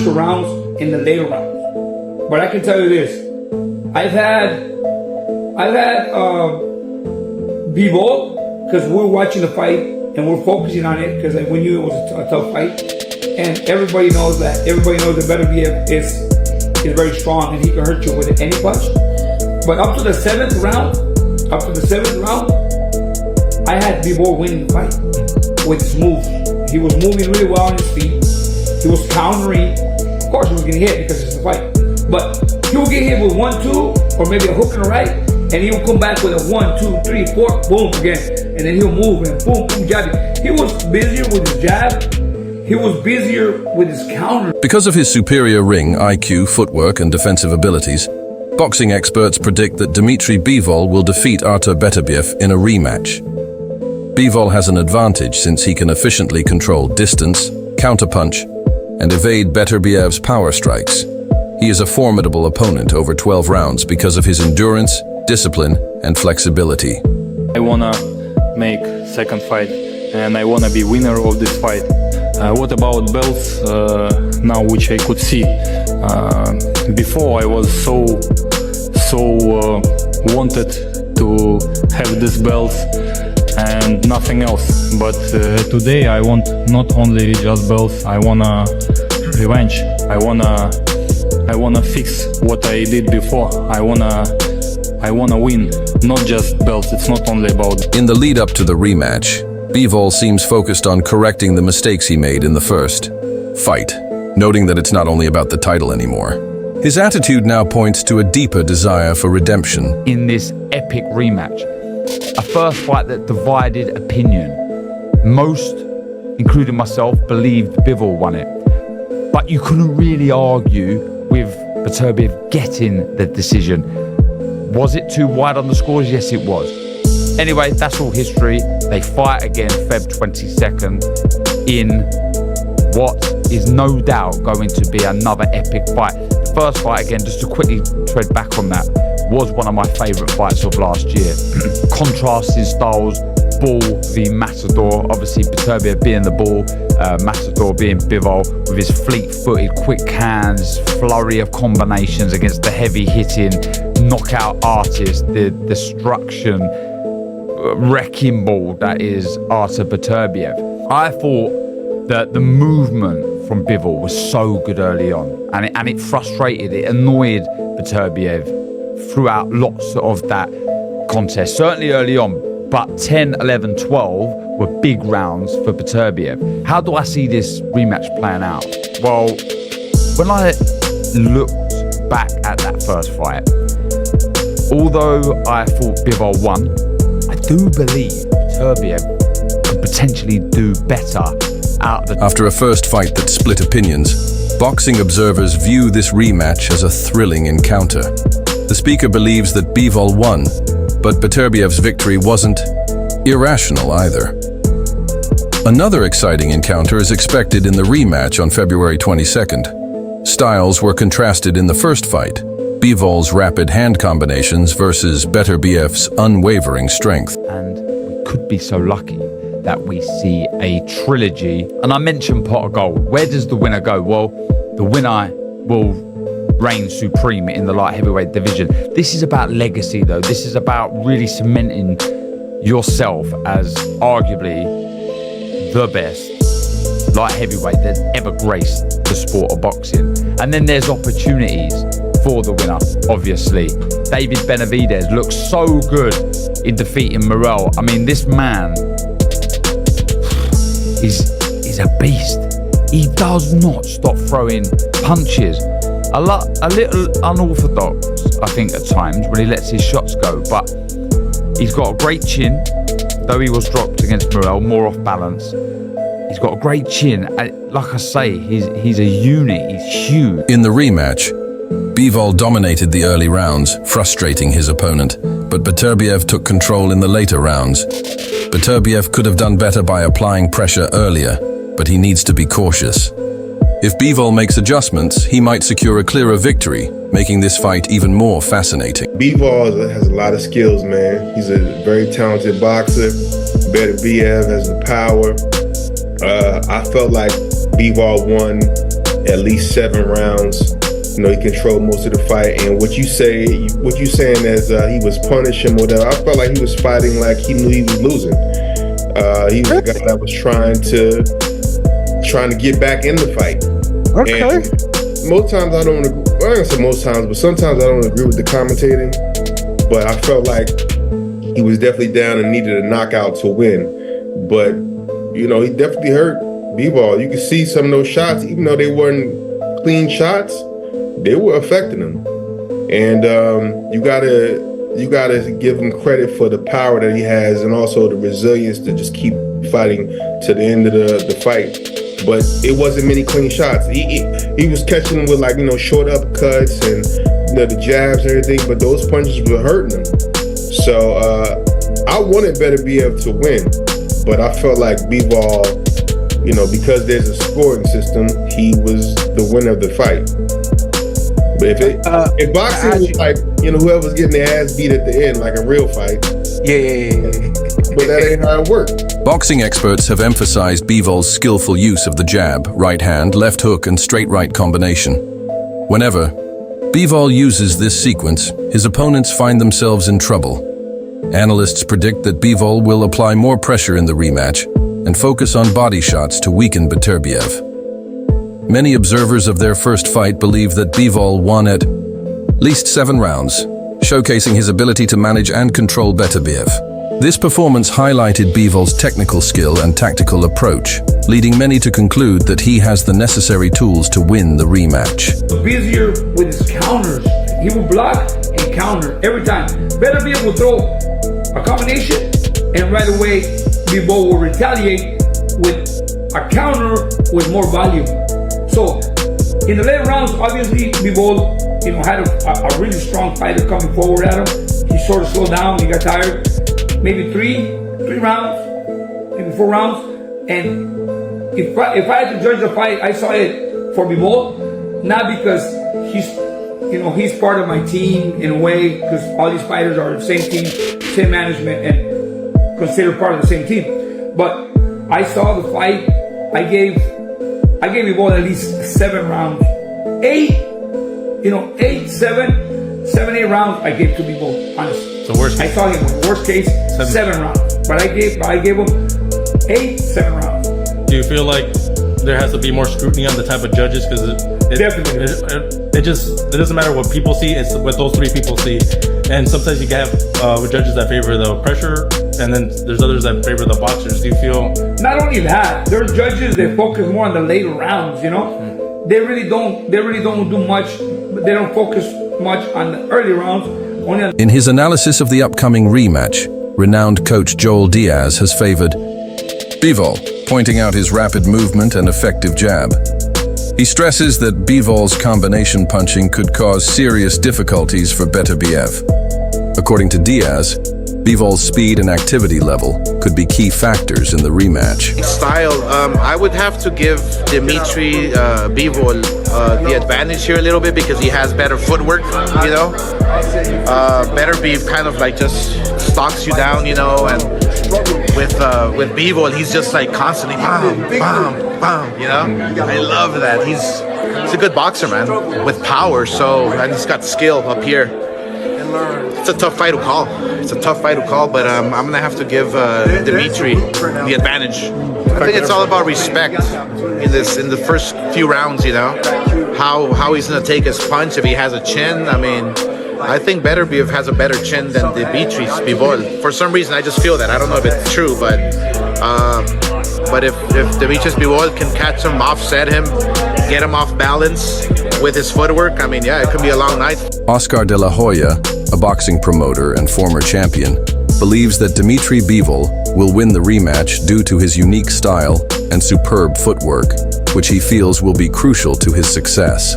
crucial rounds in the later rounds. But I can tell you this: I've had Bivol, because we're watching the fight and we're focusing on it because we knew it was a tough fight, and everybody knows that Beterbiev is very strong and he can hurt you with any punch. But up to the seventh round, I had Bivol winning the fight with his moves. He was moving really well on his feet. He was countering. Of course, he was getting hit because it's a fight. But he will get hit with 1-2 or maybe a hook in the right, and he'll come back with a 1, 2, 3, 4, boom again, and then he'll move and boom, boom, jab. He was busier with his jab. He was busier with his counter. Because of his superior ring, IQ, footwork, and defensive abilities, boxing experts predict that Dmitry Bivol will defeat Artur Beterbiev in a rematch. Bivol has an advantage since he can efficiently control distance, counterpunch, and evade Beterbiev's power strikes. He is a formidable opponent over 12 rounds because of his endurance, discipline, and flexibility. I wanna make second fight, and I wanna be winner of this fight. What about belts now, which I could see? Before I was so wanted to have these belts and nothing else. But today I want not only just belts. I wanna revenge. I wanna fix what I did before. I wanna win, not just belts. It's not only about. In the lead up to the rematch, Bivol seems focused on correcting the mistakes he made in the first fight, noting that it's not only about the title anymore. His attitude now points to a deeper desire for redemption. In this epic rematch, a first fight that divided opinion. Most, including myself, believed Bivol won it. But you couldn't really argue with Beterbiev getting the decision. Was it too wide on the scores? Yes, it was. Anyway, that's all history. They fight again Feb 22nd in what is no doubt going to be another epic fight. The first fight, again, just to quickly tread back on that, was one of my favourite fights of last year. Contrasting styles, Bull v Matador, obviously Beterbiev being the Bull, Matador being Bivol, with his fleet-footed, quick hands, flurry of combinations against the heavy-hitting, knockout artist, the destruction, wrecking ball that is Artur Beterbiev. I thought that the movement from Bivol was so good early on, and it frustrated, it annoyed Beterbiev throughout lots of that contest, certainly early on. But 10, 11, 12 were big rounds for Beterbiev. How do I see this rematch playing out? Well, when I looked back at that first fight, although I thought Bivol won, I do believe Beterbiev could potentially do better out of the... After a first fight that split opinions, boxing observers view this rematch as a thrilling encounter. The speaker believes that Bivol won, but Beterbiev's victory wasn't irrational either. Another exciting encounter is expected in the rematch on February 22nd. Styles were contrasted in the first fight, Bivol's rapid hand combinations versus Beterbiev's unwavering strength. And we could be so lucky that we see a trilogy. And I mentioned pot of gold. Where does the winner go? Well, the winner will reign supreme in the light heavyweight division. This is about legacy, though. This is about really cementing yourself as arguably the best light heavyweight that's ever graced the sport of boxing. And then there's opportunities for the winner, obviously. David Benavidez looks so good in defeating Morel. I mean, this man is a beast. He does not stop throwing punches. A little unorthodox, I think, at times when he lets his shots go, but he's got a great chin, though he was dropped against Morel, more off balance. He's got a great chin. Like I say, he's a unit, he's huge. In the rematch, Bivol dominated the early rounds, frustrating his opponent, but Beterbiev took control in the later rounds. Beterbiev could have done better by applying pressure earlier, but he needs to be cautious. If Bivol makes adjustments, he might secure a clearer victory, making this fight even more fascinating. Bivol has a lot of skills, man. He's a very talented boxer. Beterbiev has the power. I felt like Bivol won at least 7 rounds. You know, he controlled most of the fight. And what you saying as he was punishing or whatever, I felt like he was fighting like he knew he was losing. He was a guy that was trying to get back in the fight. Okay. And most times I don't agree. Well, I don't say most times, but sometimes I don't agree with the commentating. But I felt like he was definitely down and needed a knockout to win. But, you know, he definitely hurt Bivol. You can see some of those shots, even though they weren't clean shots, they were affecting him. And you gotta give him credit for the power that he has and also the resilience to just keep fighting to the end of the fight. But it wasn't many clean shots. He was catching with, like, you know, short uppercuts and, you know, the jabs and everything, but those punches were hurting him. So I wanted Beterbiev to win, but I felt like Bivol, you know, because there's a scoring system, he was the winner of the fight. But if boxing was like, you know, whoever's getting their ass beat at the end, like a real fight. Yeah. But that ain't how it worked. Boxing experts have emphasized Bivol's skillful use of the jab, right hand, left hook, and straight right combination. Whenever Bivol uses this sequence, his opponents find themselves in trouble. Analysts predict that Bivol will apply more pressure in the rematch and focus on body shots to weaken Beterbiev. Many observers of their first fight believe that Bivol won at least 7 rounds, showcasing his ability to manage and control Beterbiev. This performance highlighted Bivol's technical skill and tactical approach, leading many to conclude that he has the necessary tools to win the rematch. He was busier with his counters. He would block and counter every time. Beterbiev would throw a combination, and right away Bivol will retaliate with a counter with more volume. So in the later rounds, obviously Bivol, you know, had a really strong fighter coming forward at him. He sort of slowed down. He got tired. Maybe three rounds, maybe 4 rounds. And if I had to judge the fight, I saw it for Bivol, not because he's part of my team in a way, because all these fighters are the same team, same management, and considered part of the same team. But I saw the fight. I gave Bivol at least 7 rounds. 7, 8 rounds I gave to Bivol, honestly. So worst case. I saw him in worst case 7 rounds. But I gave him 7 rounds. Do you feel like there has to be more scrutiny on the type of judges? Because Definitely. it doesn't matter what people see, it's what those 3 people see. And sometimes you have judges that favor the pressure, and then there's others that favor the boxers. Do you feel? Not only that, there's judges that focus more on the later rounds, you know? They really don't do much, they don't focus much on the early rounds. Only on In his analysis of the upcoming rematch, renowned coach Joel Diaz has favored Bivol, pointing out his rapid movement and effective jab. He stresses that Bivol's combination punching could cause serious difficulties for Beterbiev. According to Diaz, Bivol's speed and activity level could be key factors in the rematch. Style, I would have to give Dmitry Bivol the advantage here a little bit because he has better footwork, you know. Beterbiev kind of like just stalks you down, you know, and with Bivol, he's just like constantly bam, bam, bam, you know. I love that. He's a good boxer, man, with power. So, and he's got skill up here. It's a tough fight to call. But I'm gonna have to give Dmitry the advantage. I think it's all about respect in the first few rounds. You know, how he's gonna take his punch if he has a chin. I mean, I think Beterbiev has a better chin than Dmitry Bivol. For some reason, I just feel that. I don't know if it's true, but if Dmitry Bivol can catch him, offset him, get him off balance with his footwork, I mean, yeah, it could be a long night. Oscar de la Hoya, a boxing promoter and former champion, believes that Dmitry Bivol will win the rematch due to his unique style and superb footwork, which he feels will be crucial to his success.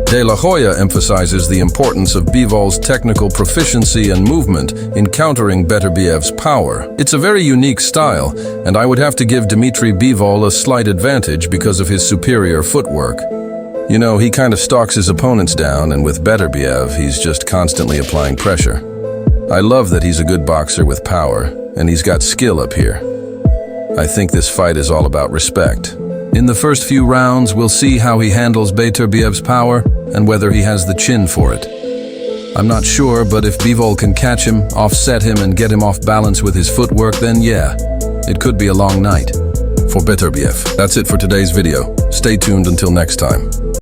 De La Hoya emphasizes the importance of Bivol's technical proficiency and movement in countering Beterbiev's power. It's a very unique style, and I would have to give Dmitry Bivol a slight advantage because of his superior footwork. You know, he kind of stalks his opponents down, and with Beterbiev, he's just constantly applying pressure. I love that he's a good boxer with power, and he's got skill up here. I think this fight is all about respect. In the first few rounds, we'll see how he handles Beterbiev's power and whether he has the chin for it. I'm not sure, but if Bivol can catch him, offset him, and get him off balance with his footwork, then yeah, it could be a long night for Beterbiev. That's it for today's video. Stay tuned until next time.